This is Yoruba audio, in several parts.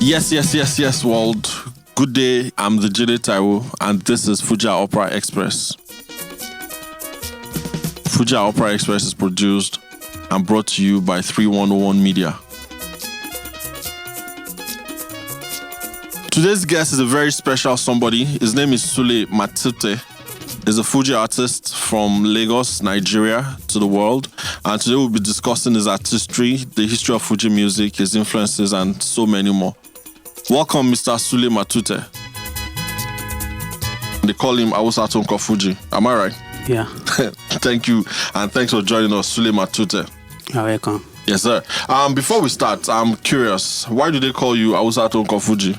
Yes, world. Good day, I'm the Jide Taiwo, and this is Fuji Opera Xpress. Fuji Opera Xpress is produced and brought to you by 3101 Media. Today's guest is a very special somebody. His name is Sule Matute. He's a Fuji artist from Lagos, Nigeria, to the world. And today we'll be discussing his artistry, the history of Fuji music, his influences, and so many more. Welcome, Mr. Sule Matute. They call him Awusa Tonko Fuji. Am I right? Yeah. Thank you, and thanks for joining us, Sule Matute. You're welcome. Yes, sir. Before we start, I'm curious. Why do they call you Awusa Tonko Fuji?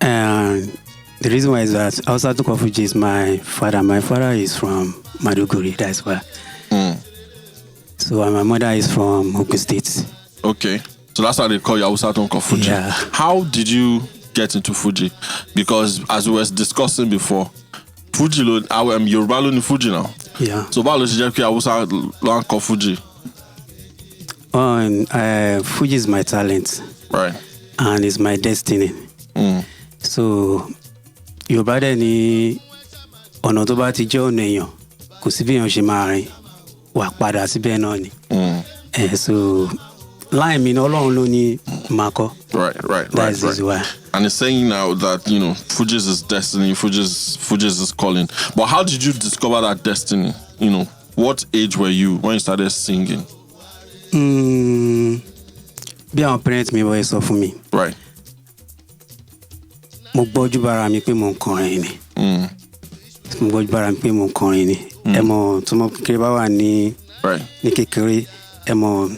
The reason why is that Awusa Tonko Fuji is my father. My father is from Maduguri, that's why. So my mother is from Ogun State. Okay. So that's why they call you Awusa Tonko Fuji. Yeah. How did you get into Fuji? Because as we were discussing before, Fuji, Yoruba lo ni Fuji now. Yeah. So báwo ló ṣe jẹ́ kí Awusa ló ń kọ Fuji? Fuji is my talent. Right. And it's my destiny. So Yorùbá dẹ̀ ní ọ̀nà tó bá ti jẹ́ ọ̀nà èèyàn kò sí bí èèyàn ṣe máa rìn wà padà síbẹ̀ náà ni. So line mi ní Ọlọ́run ló ní máa kọ. Right. That's his way. And he's saying now that, Fuji is his destiny, Fuji is his calling. But how did you discover that destiny? What age were you when you started singing? Bí àwọn parents mi wọ́n sọ fún mi. Right. Mo gbọ́jú bára mi pé mo ń kọrin ni. Mo gbọ́jú bára mi pé mo ń kọrin ni. Ẹ mọ̀ tó mọ kékeré bá wà ní kékeré ẹ mọ̀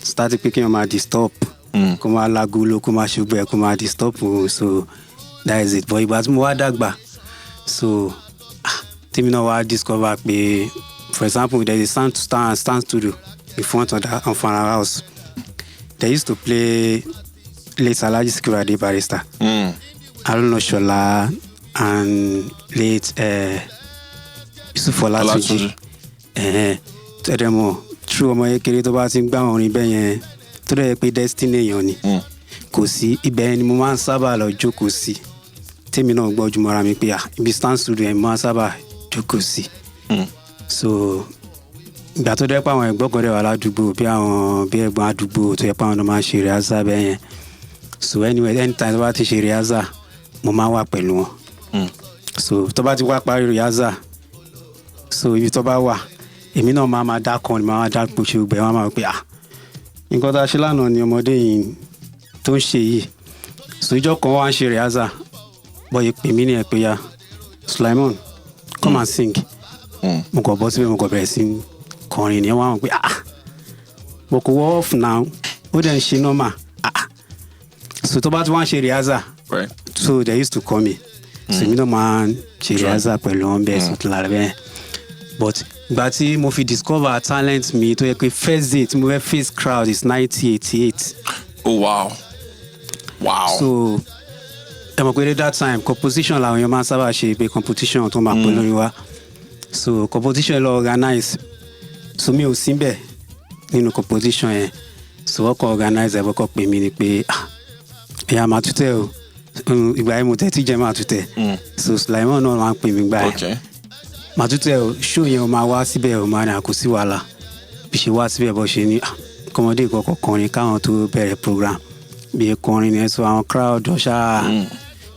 start pé kí wọ́n máa disturb. Kó máa lágolo kó máa ṣùgbọ́n kó máa disturb. So that is it. But ìgbà tí mo wá dàgbà so tèmi náà wá discover pé for example there is a stand studio in front of our house. They used to play late Alhaji Sikiru Ade Barrister. Aruna Shola and late Yusuf Olatunji. Tẹ́lẹ̀mọ̀ true ọmọ kékeré tó bá ti ń gbá orin bẹ́ẹ̀ yẹn tó dẹ̀ pé destiny èèyàn ni. Kò sí ibẹ̀ ni mo máa ń sábà lọ jókòó sí. Tèmi náà gbọ́ ojúmọ́ ara mi pé ibi stand studio yẹn mo máa ń sábà jókòó sí. So ìgbà tó dẹ́ pé àwọn ẹ̀gbọ́n kan dẹ̀ wà ládùúgbò bí ẹ̀gbọ́n àdúgbò tó yẹ pé àwọn ọmọ máa ń ṣe rehearsal bẹ́ẹ̀ yẹn. So anyway anytime tó bá ti ṣe rehearsal mo máa wà pẹ̀lú wọn. So tó bá ti wá parí rehearsal so ibi tó bá wà èmi náà máa dá kan máa dá pòṣe gbẹ wọn máa pè nǹkan tá a ṣe lánàá ni ọmọdé yìí tó ń ṣe yìí. So ìjọ kan wá ń ṣe rehearsal bọ́ ìpè mí ní ẹ̀ pé ya Sulaiman come and sing. Mo kàn bọ́ síbẹ̀ mo kàn bẹ̀rẹ̀ sí kọrin ni wọ́n pè mo kò wọ́ off now ó dẹ̀ ń ṣe normal. So tó bá ti wá ń ṣe rehearsal. Right. So they used to call me. So me no man she rehearsal pẹ̀lú wọn bẹ́ẹ̀ so lára bẹ́ẹ̀. But ìgbà tí mo fi discover talent mi tó yẹ pé first day tí mo fẹ́ face crowd is 1988. Oh wow. So ẹ mọ̀ pé that time composition làwọn èèyàn máa ń sábà ṣe pé competition tó máa pè lórí wa. So competition lọ organize. So mi ò sí bẹ́ẹ̀ nínú competition yẹn. So wọ́n kọ́ organize ẹ̀ wọ́n kọ́ pè mí ni pé ẹ̀yà Matute o. Ìgbà yẹn mo tẹ́tí jẹ́ Matute. So Sulaiman náà máa ń pè mí gbà yẹn. Matute o show yẹn o máa wá síbẹ̀ o máa ní àkósí wàhálà bí ṣe wá síbẹ̀ bọ́ ṣe ní kọ́mọdé ìkọ̀kọ̀ kọrin káwọn tó bẹ̀rẹ̀ program bí kọrin yẹn so àwọn crowd ọ̀ṣà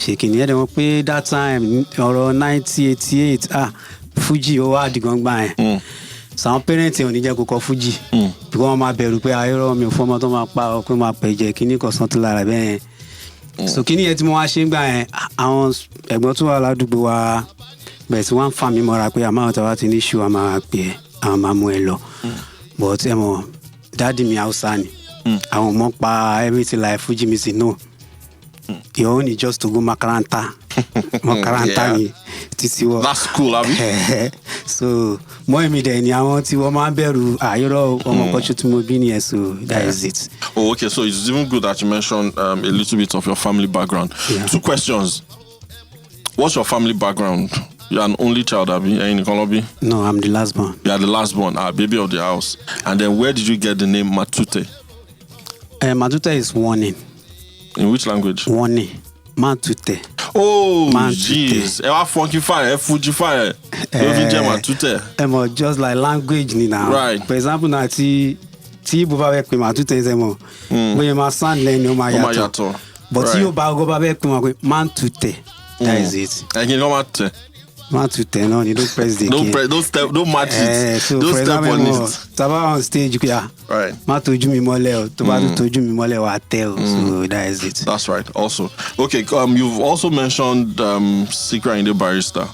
ṣèkìní ẹ̀ dẹ̀ wọ́n pé that time ọ̀rọ̀ 1988 Fuji ó wá dìgbọ́n gbà yẹn. So àwọn parents ò ní jẹ́ kó kọ Fuji bí wọ́n máa bẹ̀rù pé ayọ́rọ̀ mi ò fọ́mọ tó máa pa ọ pé máa pẹ̀ jẹ́ kíní kan sọ́tún lára bẹ́ẹ̀ yẹn. So kíní yẹn tí mo wá ṣe ń gbà yẹn àwọn ẹ̀gbọ́n tó wà ládùúgbò wa bẹ̀rẹ̀ sí wọ́n ń fà mí mọ́ra pé àmọ́ àwọn tó wá ti ní ṣù àwọn máa pè é àwọn máa mú ẹ lọ. But ẹ mọ̀ dáàdì mi Hausa ni àwọn ọmọ pa everything like Fuji music no. Your own is just to go makaranta ni títí wọ. That's cool, abi. So mọ́ èmi dẹ̀ ni àwọn tí wọ́n máa ń bẹ̀rù àyọ̀rọ̀ ọmọ kọ́ṣù tí mo bí nìyẹn so that is it. Oh, okay. So it's even good that you mentioned a little bit of your family background. Yeah. 2 questions. What's your family background? You're an only child, Abi? No, I'm the last born. You are the last born, baby of the house. And then where did you get the name Matute? Matute is warning. In which language? S1E1 Matute. Oh, jeez. Funky fire, Fuji fire. Matute. Just like language ni now. Right. For example, now ti Igbo ba pe Matute zemo. When you ma sound learn o ma yato. But ti Yoruba go ba pe Matute. That is it. And you know Matute. Matute, no, you don't press the key. Don't match it. So don't for step example, on it. Taba on stage, right. Matoju mi mole o, to ba toju mi mole wa tell. So that is it. That's right. Also, okay. You've also mentioned Secret in the Barrister.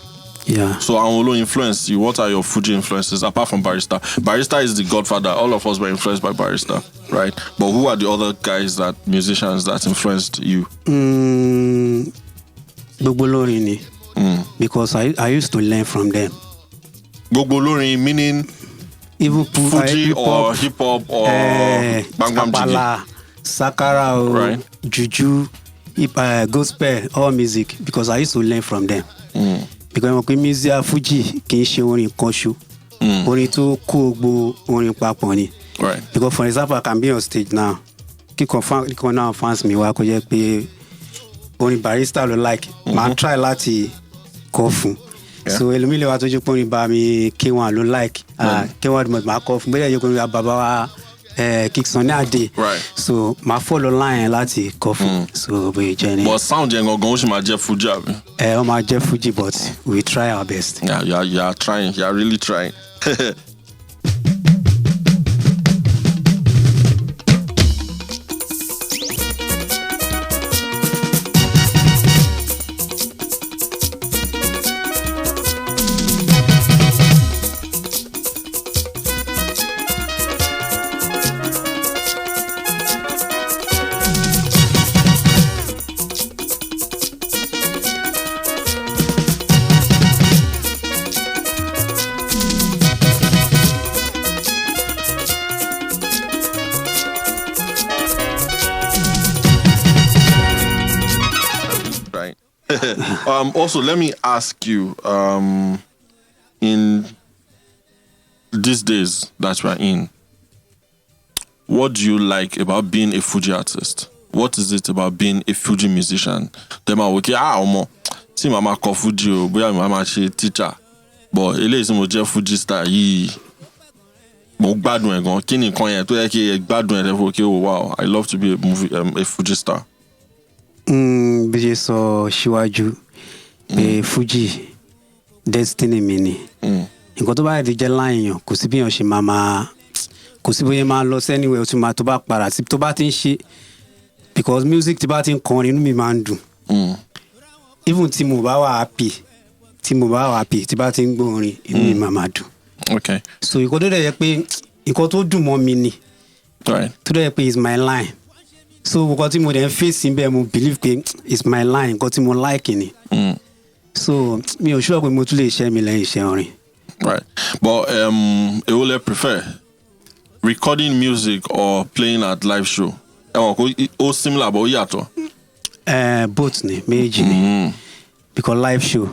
Yeah. So Anwolo influenced you. What are your Fuji influences apart from Barrister? Barrister is the godfather. All of us were influenced by Barrister, right? But who are the other musicians that influenced you? Gbogbolori ni. Because I used to learn from them. Gbogbolori meaning even Fuji or hip hop or Bang Bang Jigi, Sakara or right. Juju, gospel, all music. Because I used to learn from them. Because when music Fuji kì í ṣe orin kan ṣo, orin tó kó gbogbo orin papọ̀ ni. Right. Because for example, I can be on stage now. Kíkọ náà fans mi wá kó jẹ́ pé orin Barrister ló like. Màá try láti kọ fún. So ẹlòmíì lè wá tó jẹ́ pé orin bá mi K1 ló like. K1 màá kọ fún. Bóyá yẹ kó ní bàbá wa Kickson ní àdé. Right. So màá follow line láti kọ fún. So bóyá jẹ́ ni. But sound yẹn gangan ó sì máa jẹ́ Fuji àbí? Ó máa jẹ́ Fuji, but we try our best. Yeah, you are trying. You are really trying. Also, let me ask you, in these days that we're in, what do you like about being a Fuji artist? What is it about being a Fuji musician? Them are okay, see mama call Fuji, boy mama she teacher, but eléyìí mo jẹ́ Fuji star yìí, mo gbádùn ẹ̀ gan, kí ni nǹkan yẹn tó yẹ kí ẹ gbádùn ẹ̀ okay, oh wow, I love to be a Fuji star. Bí ṣe sọ síwájú pé Fuji destiny mi ni. Nǹkan tó bá di jẹ́ láàyàn kò sí bí èèyàn ṣe máa kò sí bóyá máa lọ anywhere tí máa tó bá padà sí tó bá ti ń ṣe, because music tí bá ti ń kọrin inú mi máa ń dùn. Even tí mo bá wà happy tí bá ti ń gbọ́ orin inú mi máa dùn. Okay. So nǹkan tó dẹ̀ yẹ pé nǹkan tó dùn mọ́ mi ni. Right. Tó dẹ̀ yẹ pé is my line. So nǹkan tí mo dẹ̀ ń face níbẹ̀ mo believe pé is my line, nǹkan tí mo like ni. So mi ò sure pé mo tún lè ṣe mi lẹ́yìn iṣẹ́ orin. Right. But èwo lẹ prefer recording music or playing at live show? Ó similar but ó yàtọ̀. Both ni, méjì ni. Because live show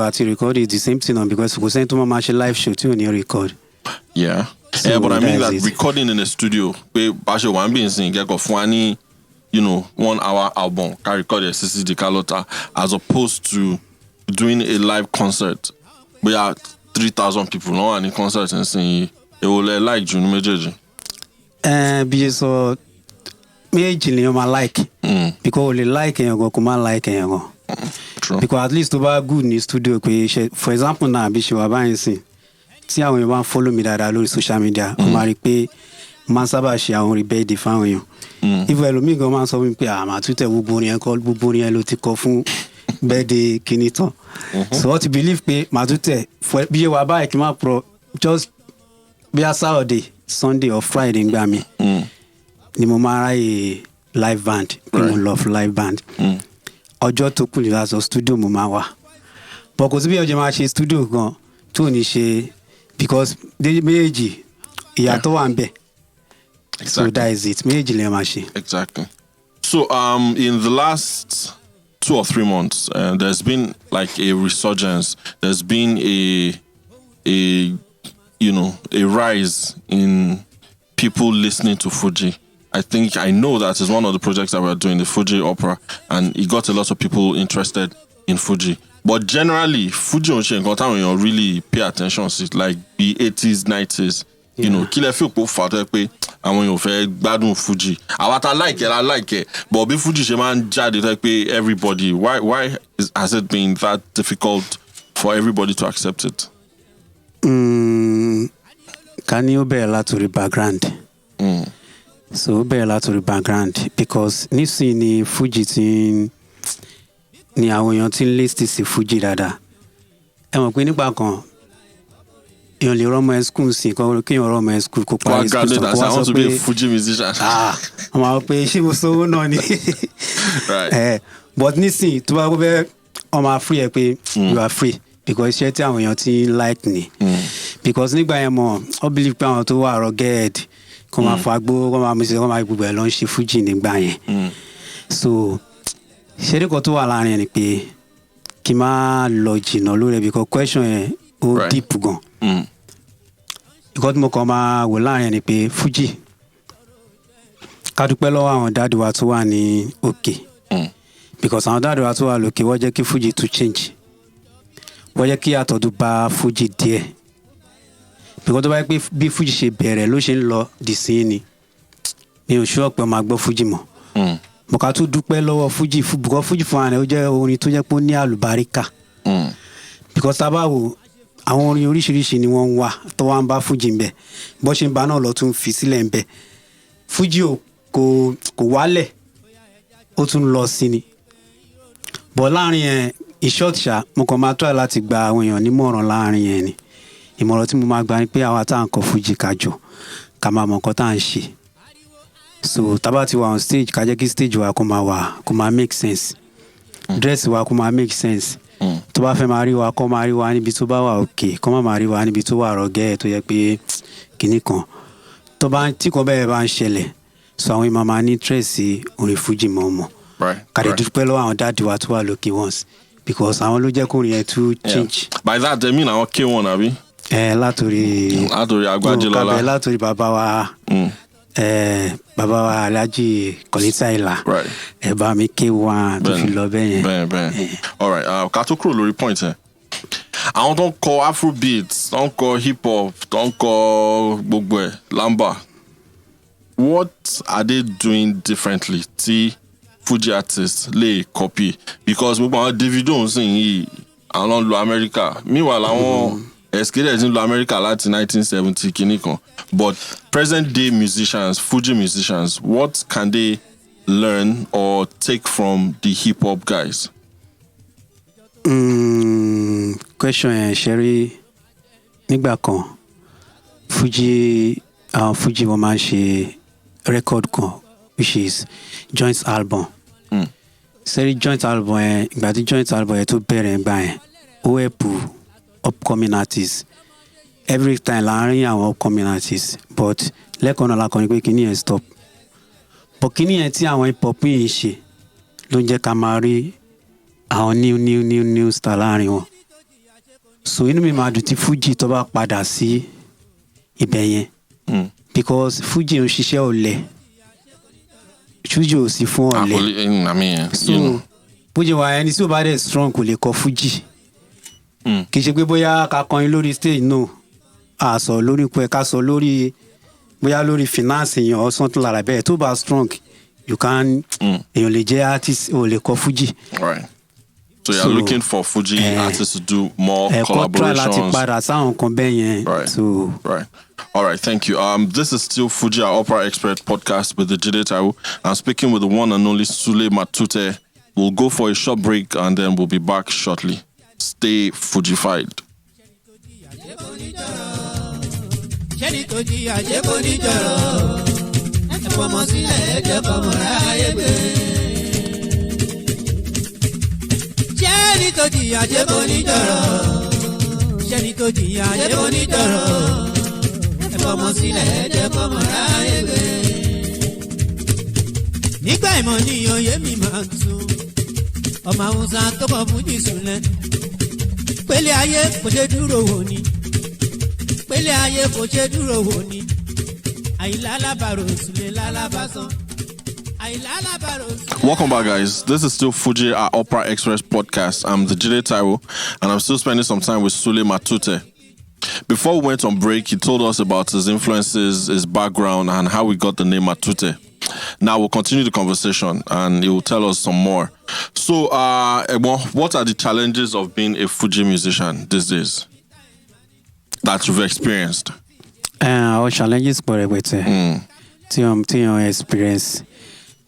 àti record is the same thing on, because kò sẹ́ni tó máa ṣe live show tí ò ní record. Yeah. So yeah, but I mean that it. recording in the studio, pé bá ṣe wà ń bí nsìn kẹ́kọ̀ọ́ fún wa ní 1 hour album, can record a CCD Carlota, as opposed to doing a live concert. We are 3,000 people no any concert and sing. It will like you méjèèjì. Bí so méjì ni o ma like. Because o lè like èèyàn gan kò má like èèyàn gan. True. Because at least tó bá good ní studio pé for example náà bí ṣe wà báyìí sìn. Tí àwọn èèyàn bá ń follow mi dáadáa lórí social media, o máa rí pé máa sábà ṣe àwọn orin birthday fáwọn èèyàn. If ẹlòmíì gan máa ń sọ fún mi pé Matute gbogbo orin yẹn ló ti kọ fún birthday kìíní tán. So what you believe pé Matute bí ṣe wà báyìí kí n má pro just bí a Saturday, Sunday or Friday ngbà mi ni mo máa ráyè live band, pé mo love live band. Ọjọ́ tó kù nígbà sọ studio mo máa wà. But kò sí bí ọjọ́ máa ṣe studio gan tó ní ṣe, because méjì ìyàtọ̀ wà ń bẹ̀. Exactly. So that is it. Méjì lè máa ṣe. Exactly. So in the last 2 or 3 months, there's been like a resurgence. There's been a rise in people listening to Fuji. I know that is one of the projects that we're doing, the Fuji Opera, and it got a lot of people interested in Fuji. But generally, Fuji on really pay attention to it, like the 80s, 90s. You know, kí lẹ feel pé fàtọ́ pé àwọn èèyàn fẹ́ gbádùn Fuji. I like it. But bí Fuji ṣe máa ń jáde tó pé everybody, why has it been that difficult for everybody to accept it? Can you bear a lot to the background? So bear a lot to the background because nísìnyí ni Fuji ti ni àwọn èèyàn ti ń list sí Fuji dáadáa. Ẹ mọ̀ pé nígbà kan èèyàn lè rọ́mọ ẹ̀ school sí kí èèyàn rọ́mọ ẹ̀ school kó parí school sọ kó wá sọ pé Fuji musician. Wọ́n máa pé ṣé mo sọ́wọ́ náà ni. But nísìnyí tó bá gbé wọ́n máa free ẹ pé you are free because iṣẹ́ tí àwọn èèyàn ti like ni. Because nígbà yẹn mọ̀ ọ́ believe pé àwọn tó wà rugged kó máa fagbó kó máa mú sí kó máa gbogbo ẹ̀ lọ ń ṣe Fuji nígbà yẹn. So ṣeré kan tó wà láàrin ni pé kí n máa lọ jìnnà lórí ẹ̀ because question yẹn ó deep gan. Because mo kàn máa wò láàrin ni pé Fuji ká dúpẹ́ lọ́wọ́ àwọn dáàdì wa tó wà ní òkè because àwọn dáàdì wa tó wà lókè wọ́n jẹ́ kí Fuji tún change wọ́n jẹ́ kí àtọ̀dún bá Fuji díẹ̀ because tó bá yẹ pé bí Fuji ṣe bẹ̀rẹ̀ ló ṣe ń lọ dì sí ni mi ò ṣọ́ pé máa gbọ́ Fuji mọ́ mo ká tún dúpẹ́ lọ́wọ́ Fuji because Fuji fún àná ó jẹ́ orin tó jẹ́ pé ó ní àlùbáríkà because tá a bá wò àwọn orin oríṣiríṣi ni wọ́n ń wá tó wá ń bá Fuji ń bẹ̀ bó ṣe ń bá náà lọ tún fi sílẹ̀ ń bẹ̀ Fuji kò wálẹ̀ ó tún lọ sí ni bọ̀ láàrin yẹn ìṣọ́ọ̀tìṣà mo kàn máa try láti gba àwọn èèyàn nímọ̀ràn láàrin yẹn ni ìmọ̀ràn tí mo máa gbà ni pé àwa tá à ń kọ Fuji kájọ ká máa mọ̀ nǹkan tá à ń ṣe so tábà ti wà on stage ká jẹ́ kí stage wa kó máa make sense dress wa kó máa make sense tó bá fẹ́ máa rí wa kó máa rí wa níbi tó bá wà òkè kó máa rí wa níbi tó wà rọ̀gẹ́ tó yẹ pé kinní kan tó bá tí kò bẹ́ẹ̀ bá ń ṣẹlẹ̀ so àwọn ìmọ̀ máa ní interest sí orin Fuji mọ̀ ká lè dúpẹ́ lọ́wọ́ àwọn dáàdì wa tó wà lókè once because àwọn ló jẹ́ kó orin yẹn tún change. By that they mean àwọn K1 àbí. látòrí Agbájélọ́lá látòrí bàbá wa Alhaji Kọ́lítà Ìlà ẹ bá mi K1 tó fi lọ bẹ́ẹ̀ yẹn. bẹ́ẹ̀ alright ká tó kúrò lórí point yẹn àwọn tó ń kọ afrobeat tó ń kọ hip hop tó ń kọ gbogbo ẹ̀ lamba what are they doing differently tí Fuji artists lè copy because gbogbo àwọn Davido ń sìn yìí àwọn ló ń lo America meanwhile àwọn Escape ń lo America láti 1970 kìíní kan but present day musicians Fuji musicians what can they learn or take from the hip hop guys? Question yẹn ṣẹ́rí nígbà kan Fuji wọ́n máa ń ṣe record kan which is joint album. Ṣẹ́rí joint album yẹn ìgbà tí joint album yẹn tó bẹ̀rẹ̀ ìgbà yẹn ó help upcoming artists every time láàárín àwọn upcoming artists but lẹ́kọ̀ọ́ náà lákọ̀ọ́ ni pé kíní yẹn stop but kíní yẹn tí àwọn hip hop yìí ṣe ló ń jẹ́ ká máa rí àwọn new star láàrin wọn so inú mi máa dùn tí Fuji tó bá padà sí ibẹ̀ yẹn because Fuji ń ṣiṣẹ́ ọ̀lẹ Fuji ò sí fún ọ̀lẹ so Fuji wà ẹni tí ó bá dẹ̀ strong kò lè kọ Fuji kì í ṣe pé bóyá ká kọrin lórí stage no a sọ lórí pé ká sọ lórí bóyá lórí finance yẹn or something like that tó bá strong you can èèyàn lè jẹ́ artist ò lè kọ Fuji. Right. So you're looking for Fuji artists to do more collaborations. Right. All right, thank you. This is still Fuji Opera Xpress podcast with the Jide Taiwo. I'm speaking with the one and only Sule Matute. We'll go for a short break and then we'll be back shortly. Stay Fujified. Ṣẹ́ni tó jìyà jẹ́ bó ní dọ̀rọ̀. Ṣẹ́ni tó jìyà jẹ́ bó ní dọ̀rọ̀. Ẹ fọmọ sílẹ̀ jẹ́ fọmọ ráyè gbé. Nígbà ìmọ̀ ni òye mi máa ń tún. Ọmọ Hausa tó bọ̀ Fuji súnlẹ̀. Pélé ayé kò ṣe dúró wò ni. Pélé ayé kò ṣe dúró wò ni. Welcome back, guys. This is still Fuji at Opera Xpress podcast. I'm the Jide Taiwo, and I'm still spending some time with Sule Matute. Before we went on break, he told us about his influences, his background, and how he got the name Matute. Now we'll continue the conversation, and he will tell us some more. So, what are the challenges of being a Fuji musician these days that you've experienced? Our challenges for everything. To experience.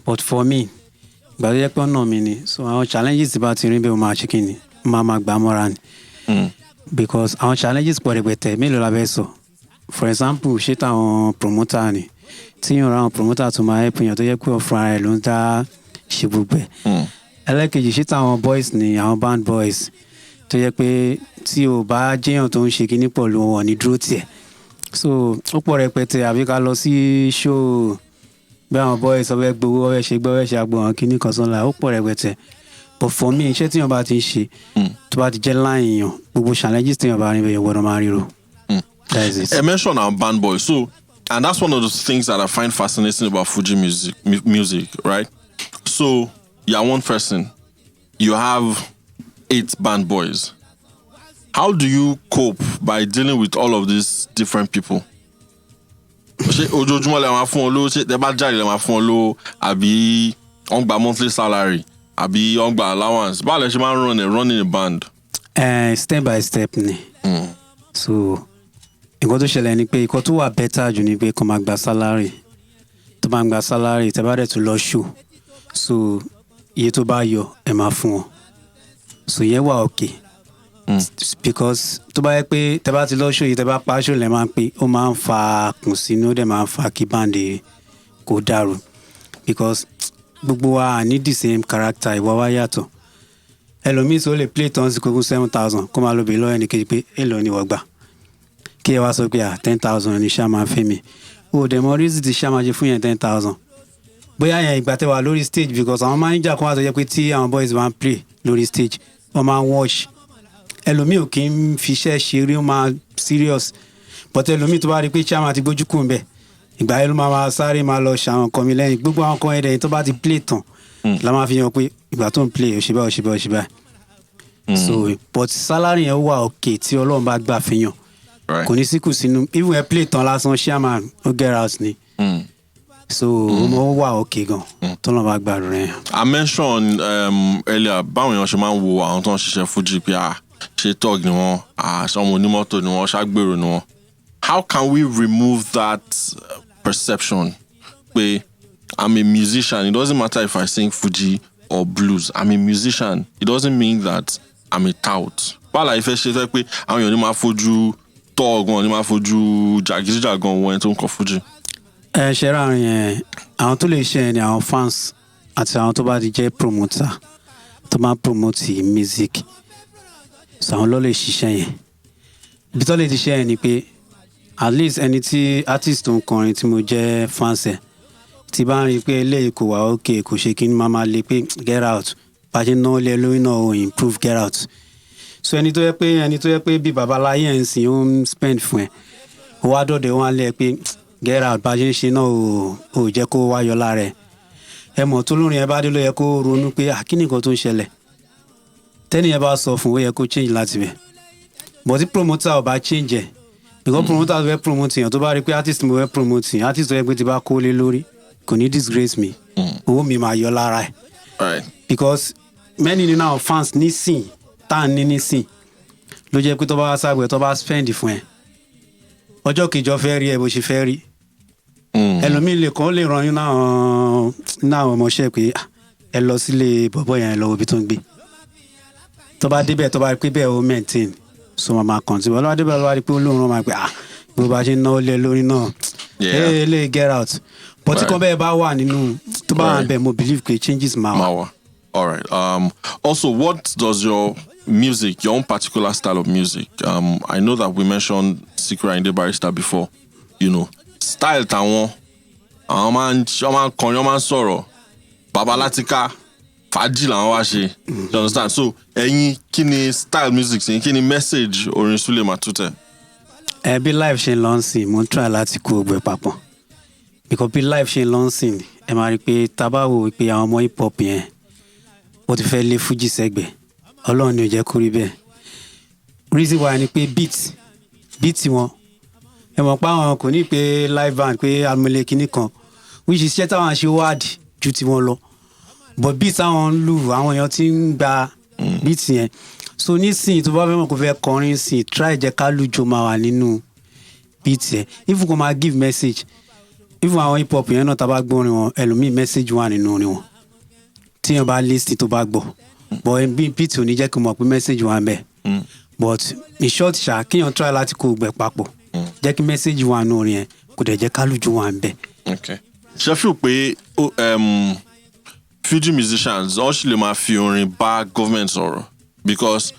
But for me, so our challenges about because our challenges for everything. For example, shit our promoter ni. Around promoter to my help you to your fry lunta shibube. Elekeji shit our boys ni our band boys. To your pay Tio ba Jen to shikini polo ni drutie. So Opera repete avec a si show ben boys avec gbogbo we se agbo kini kan so la Opera repete. But for me, iṣẹ́ tí yan bá ti ṣe tó bá ti jẹ́ line yan gbogbo challenges tí yan bá rí be gbọ́dọ̀ máa ríro. That is it. I mentioned our band boys. So, and that's one of the things that I find fascinating about Fuji music, right? So, you're one person. You have 8 band boys. How do you cope by dealing with all of these different people? Ojoojúmọ́ lẹ máa fún wọn lówó, ṣé tẹ́ bá jáde lẹ máa fún wọn lówó, àbí wọ́n gba monthly salary, àbí wọ́n gba allowance. Báwo lẹ ṣe máa ń running a band? Step by step ni. So, nǹkan tó ṣẹlẹ̀ ni pé nǹkan tó wà better jù ni pé kó máa gba salary. Tó bá ń gba salary, tẹ́ bá dẹ̀ tún lọ show. So, iye tó bá yọ ẹ máa fún wọn. So, yẹn wà okay. Because tó bá yẹ pé tẹ́ bá ti lọ show yìí tẹ́ bá pa show lẹ máa ń pé ó máa ń fa kùnsínú ó dẹ̀ máa ń fa kí band kó dàrú. Because gbogbo wa ní the same character ìwà wa yàtọ̀. Ẹlòmíì tó lè play tons kókó 7,000 kó máa lọ bè lọ́wọ́ ẹni kejì pé èlò ni wọ́n gbà. Kí ẹ wá sọ pé 10,000 ni ṣá máa fẹ́ mi. O dẹ̀ mọ reason ti ṣá máa ṣe fún yẹn 10,000. Bóyá yẹn ìgbà tẹ́ wà lórí stage because àwọn manager kan wà tó jẹ́ pé tí àwọn boys wá ń play lórí stage wọ́n máa ń watch. Ẹlòmíì ò kí ń fi iṣẹ́ ṣeré ó máa serious. But ẹlòmíì tó bá rí pé ṣá máa ti gbójú kù ń bẹ̀. Ìgbà yẹn ló máa sáré máa lọ ṣàwọn kan mi lẹ́yìn gbogbo àwọn kan ẹ̀dẹ̀ tó bá ti play tán la máa fi hàn pé ìgbà tó ń play òṣìbá. So but salary yẹn wà okay tí Ọlọ́run bá gbà fi yàn. Kò ní síkù sínú even ẹ play tán lásán chairman ó get out ni. So ó wà okay gan tọ́lọ́run bá gbà rẹ̀. I mentioned earlier báwọn èèyàn ṣe máa ń wo àwọn tó ń ṣiṣẹ́ Fuji pé ṣe tug ni wọ́n ṣe ọmọ onímọ́tò ni wọ́n ṣàgbèrò ni wọ́n. How can we remove that perception? Pé I'm a musician. It doesn't matter if I sing Fuji or blues. I'm a musician. It doesn't mean that I'm a tout. Báwo ìfẹ́ ṣe fẹ́ pé àwọn èèyàn ní máa fojú tọ́ ọgbọ́n ní máa fojú jàgídíjàgan wọn tó ń kọ Fuji. Ṣe ráàrin yẹn àwọn tó lè ṣe ni àwọn fans àti àwọn tó bá ti jẹ́ promoter tó máa promote music. So àwọn ló lè ṣiṣẹ́ yẹn. Ibi tó lè ti ṣe yẹn ni pé at least ẹni tí artist tó ń kọrin tí mo jẹ́ fans ẹ̀ tí bá ń rí pé eléyìí kò wá okay kò ṣe kí ni máa lè pé get out bàjẹ́ náà lé lórí náà ò improve get out. So ẹni tó yẹ pé bí babaláyé ẹ̀ ń sìn ó ń spend fún ẹ ó wá dọ̀dẹ̀ wọn lẹ́ pé get out bàjẹ́ ṣe náà ò jẹ́ kó wá yọ lára ẹ̀. Ẹ mọ̀ tó lórin ẹ bá dé ló yẹ kó ronú pé kí ni nǹkan tó ń ṣẹlẹ̀. Tẹ́ni ẹ bá sọ fún ó yẹ kó change láti bẹ̀. But tí promoter ò bá change ẹ̀ because promoter tó fẹ́ promote yẹn tó bá rí pé artist mo fẹ́ promote yẹn artist tó yẹ pé ti bá kó lé lórí kò ní disgrace me owó mi máa yọ lára ẹ̀. Because many nínú àwọn fans nísìn tá à ń ní nísìn ló jẹ́ pé tó bá wá sáàgbẹ̀ tó bá spend fún ẹ ọjọ́ kejì fẹ́ rí ẹ bó ṣe fẹ́ rí. Ẹlòmíì lè kàn lè ràn yín náà ọmọọṣẹ́ pé ẹ lọ sílé bọ̀bọ̀ yẹn lọ ibi tó ń gbé. Tó bá débẹ̀ tó bá rí pé bẹ́ẹ̀ ó maintain so máa kàn tí wọ́n lọ́wọ́ débẹ̀ lọ́wọ́ rí pé olóòrùn máa pé bó bá ṣe ń náwó lé lórí náà lè get out. But tí kan bẹ́ẹ̀ bá wà nínú tó bá wà bẹ́ẹ̀ mo believe pé changes máa wà. All right. Also, what does your music, your own particular style of music? I know that we mentioned Secret Ayinde Barrister before. You know, style tàwọn àwọn máa ń kọrin wọ́n máa ń sọ̀rọ̀ Babalatika fàájì làwọn wá ṣe. You understand? So ẹ̀yin kí ni style music ṣe kí ni message orin Sule Matute? Bí life ṣe ń lọ sí mo ń try láti kó gbẹ papọ̀. because bí life ṣe lọ sìn ẹ máa rí pé tabawo pé àwọn ọmọ hip hop yẹn ó ti fẹ́ lé Fuji sẹ́gbẹ̀ẹ́ Ọlọ́run ni ò jẹ́ kó rí bẹ́ẹ̀ reason why ni pé beat wọn ẹ mọ̀ pé àwọn kò ní pé live band pé amúlé kinní kan which is ṣẹ́ táwọn ṣe wáàdì ju tiwọn lọ but beat àwọn ń lù àwọn èèyàn ti ń gba beat yẹn so nísìnyí tó bá fẹ́ mọ̀ kó fẹ́ kọrin sí try jẹ́ ká lùjọ máa wà nínú beat yẹn if kò máa give message if àwọn hip hop yẹn náà tá bá gbọ́ orin wọn ẹlòmíì message wà nínú orin wọn tí yẹn bá listen tó bá gbọ́ but beat ò ní jẹ́ kí n mọ̀ pé message wà ń bẹ̀ but in short ṣá kíyàn try láti kó gbẹ papọ̀ jẹ́ kí message wà nínú orin yẹn kò dẹ̀ jẹ́ ká lùjọ wà ń bẹ̀. ṣe fi pé Fuji musicians all ṣì lè máa fi orin bá government sọ̀rọ̀ because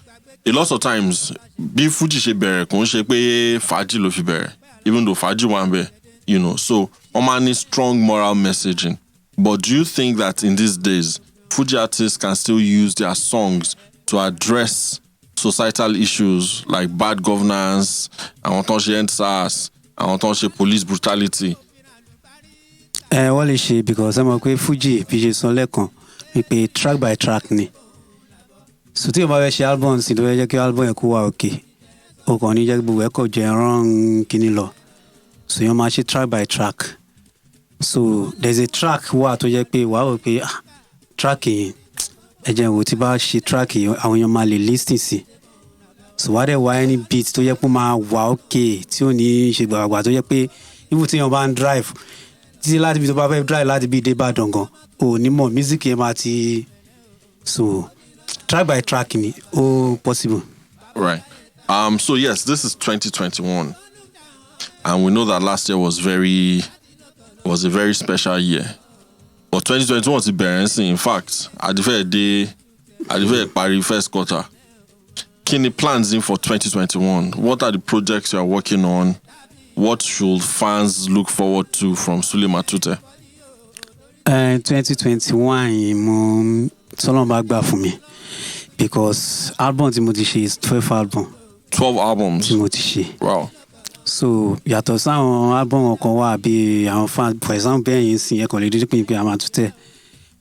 a lot of times bí Fuji ṣe bẹ̀rẹ̀ kò ń ṣe pé fàájì ló fi bẹ̀rẹ̀ even though fàájì wà ń bẹ̀ you know so wọ́n máa ní strong moral messaging but do you think that in these days Fuji artists can still use their songs to address societal issues like bad governance àwọn tó ń ṣe EndSARS àwọn tó ń ṣe police brutality? Wọ́n lè ṣe because ẹ mọ̀ pé Fuji bí ṣe sọ lẹ́ẹ̀kan wípé track by track ni so tí o bá fẹ́ ṣe album sí tó fẹ́ jẹ́ kí album yẹn kó wà òkè o kàn ní jẹ́ gbogbo ẹ̀kọ́ jẹ́ rán kíní lọ so yẹn máa ṣe track by track so there's a track wà tó jẹ́ pé wàá wò pé track yìí ẹ̀jẹ̀ wo tí bá ṣe track yìí àwọn èèyàn máa lè listen sí so wàá dẹ̀ wá any beat tó jẹ́ pé máa wà òkè tí ò ní ṣe gbàgbà tó jẹ́ pé even tí èèyàn bá ń drive títí láti bí tó bá fẹ́ drive láti bí dé Ìbàdàn gan ò ní mọ̀ music yẹn máa ti so track by track ni ó possible. Right. So yes, this is 2021, and we know that last year was a very special year. But 2021 ti bẹ̀rẹ̀ sí. In fact, at the very pari first quarter. Kí ni plans in for 2021? What are the projects you are working on? What should fans look forward to from Sule Matute? 2021 mo Ọlọ́run bá gbà fún mi because album tí mo ti ṣe is 12 album. 12 albums? Tí mo ti ṣe. Wow. So yàtọ̀ sáwọn album ọkàn wà bí àwọn fans for example bẹ́ẹ̀ yín sìn ẹ̀kọ́ lè dídí pé àwọn Matute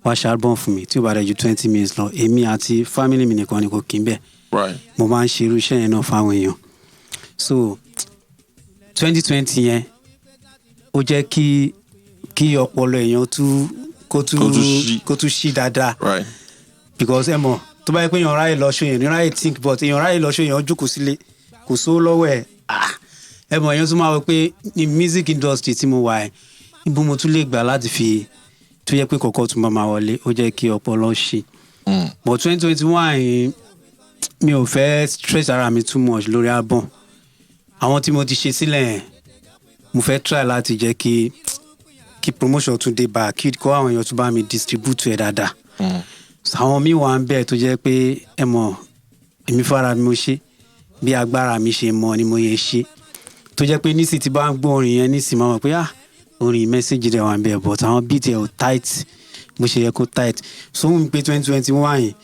wá ṣe album fún mi tí ó bá rẹ̀ ju 20 minutes lọ èmi àti family mi nìkan ni kò kí n bẹ̀. Right. Mo máa ń ṣe irú iṣẹ́ yẹn náà fáwọn èèyàn. So 2020 yẹn ó jẹ́ kí ọpọlọ èèyàn kó tún ṣí dáadáa. Right. Because ẹ mọ̀ tó bá yẹ pé èèyàn ráyè lọ ṣó yẹn ní ráyè think but èèyàn ráyè lọ ṣó yẹn ó jókòó sílé kò sówó lọ́wọ́ ẹ̀ ẹ mọ̀ èèyàn tún máa wọ pé ní music industry tí mo wà ẹ̀ níbo mo tún lè gbà láti fi tó yẹ pé kọ̀ọ̀kan tún máa wọlé ó jẹ́ kí ọpọlọ ṣí. But 2021 mi ò fẹ́ stress ara mi too much lórí album àwọn tí mo ti ṣe sílẹ̀ yẹn mo fẹ́ try láti jẹ́ kí promotion tún dé bá kí kó àwọn èèyàn tún bá mi distribute ẹ̀ dáadáa. Àwọn míì wà ń bẹ̀ tó jẹ́ pé ẹ mọ̀ èmi fara mi mo ṣe bí agbára mi ṣe mọ̀ ni mo yẹ ṣe tó jẹ́ pé nísì tí bá ń gbọ́ orin yẹn nísì máa mọ̀ pé orin message rẹ̀ wà ń bẹ̀ but àwọn beat ẹ̀ ò tight bó ṣe yẹ kó tight so wọ́n mi pé 2021 yìí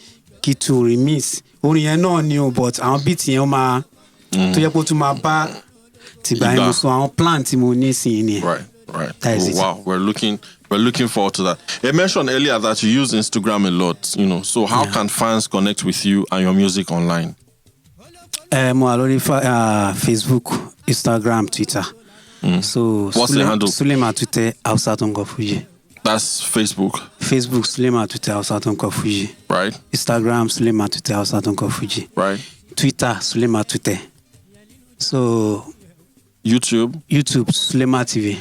kí tún remix orin yẹn náà ni o but àwọn beat yẹn ó máa tó yẹ kó tún máa bá tìgbà yẹn mo sọ àwọn plan tí mo ní sí ni. Right. Wow, we're looking forward to that. You mentioned earlier that you use Instagram a lot, you know. So how can fans connect with you and your music online? Mo wà lórí Facebook, Instagram, Twitter. So what's the handle? Sule Matute Hausa tó ń kọ Fuji. That's Facebook. Facebook Sule Matute Hausa tó ń kọ Fuji. Right. Instagram Sule Matute Hausa tó ń kọ Fuji. Right. Twitter Sule Matute. So YouTube Sule TV.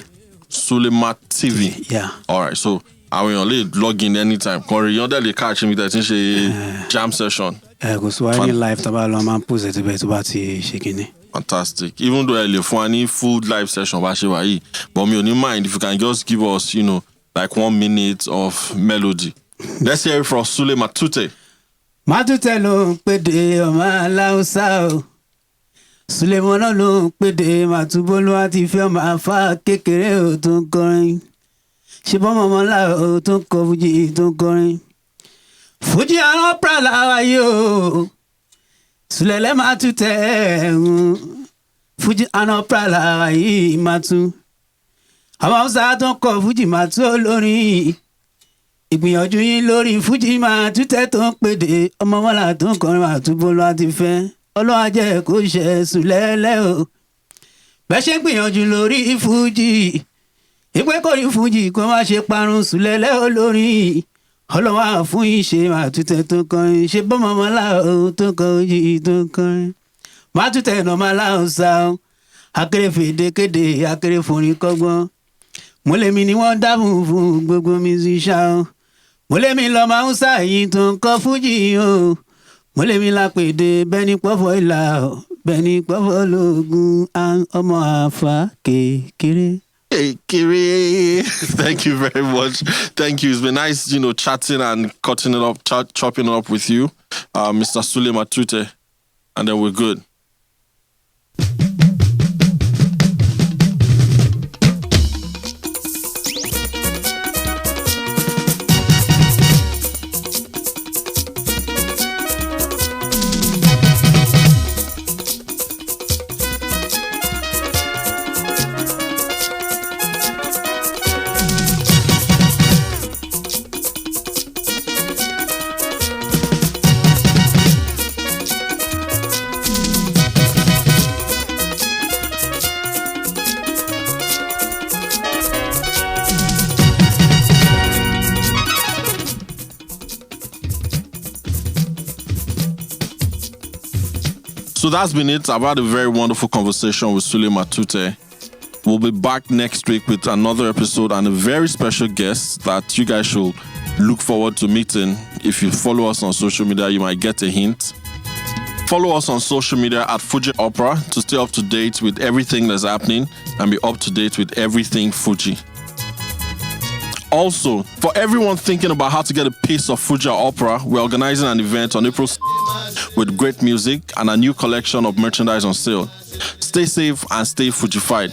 Sule TV. Yeah. All right. So àwọn èèyàn lè log in anytime. Kọrin yàn dẹ̀ lè catch mi tẹ̀ tí ń ṣe jam session. Kò sí wáyé ní live tá a bá lọ máa ń post ẹ̀ tó bá ti ṣe kíní. Fantastic. Even though ẹ lè fún wa ní full live session bá ṣe wà yìí, but mi ò ní mind if you can just give us, you know, like 1 minute of melody. Let's hear it from Sule Matute. Matute ló ń pèdè ọmọ aláùsá o. Sulemana ló ń pèdè Màtúbólú àti ìfẹ́ ọmọ afá kékeré ò tó ń kọrin. Ṣé bọ́mọ ọmọlá ò tó ń kọ Fuji tó ń kọrin. Fuji àwọn Opera làwa yìí o. Sule Matute Fuji àwọn Opera làwa yìí Matu. àwọn Hausa tó ń kọ Fuji máa tú olórin ìgbìyànjú yín lórí Fuji máa tútẹ́ tó ń pèdè ọmọ mọ́là tó ń kọrin àtúbọ̀ lọ́wọ́ ti fẹ́ ọlọ́wà jẹ́ kó ṣe sùlẹ́lẹ́ o bẹ́ẹ̀ ṣe ń gbìyànjú lórí Fuji ìpè kò rí Fuji kó má ṣe parun sùlẹ́lẹ́ olórin ọlọ́wà fún ìṣe máa tútẹ́ tó kọrin ṣe bọ́mọ mọ́là tó kọrin tó kọrin máa tútẹ́ nà máa láhùsá akéré fèdékéde akéré forin kọ́gbọ́n mọ́lẹ́mi ni wọ́n dáhùn fún gbogbo musician mọ́lẹ́mi lọ́mọ Hausa yìí tó ń kọ Fuji o mọ́lẹ́mi lápèdè bẹ́ni pọ́fọ́ ìlà bẹ́ni pọ́fọ́ lóògùn ọmọ àfà kékeré. Kiri. Thank you very much. Thank you. It's been nice, chatting and cutting it up, chopping it up with you, Mr. Sule Matute, and then we're good. So that's been it. I've had a very wonderful conversation with Sule Matute. We'll be back next week with another episode and a very special guest that you guys should look forward to meeting. If you follow us on social media, you might get a hint. Follow us on social media at Fuji Opera to stay up to date with everything that's happening and be up to date with everything Fuji. Also, for everyone thinking about how to get a piece of Fuji Opera, we're organizing an event on April 6th with great music and a new collection of merchandise on sale. Stay safe and stay Fujified.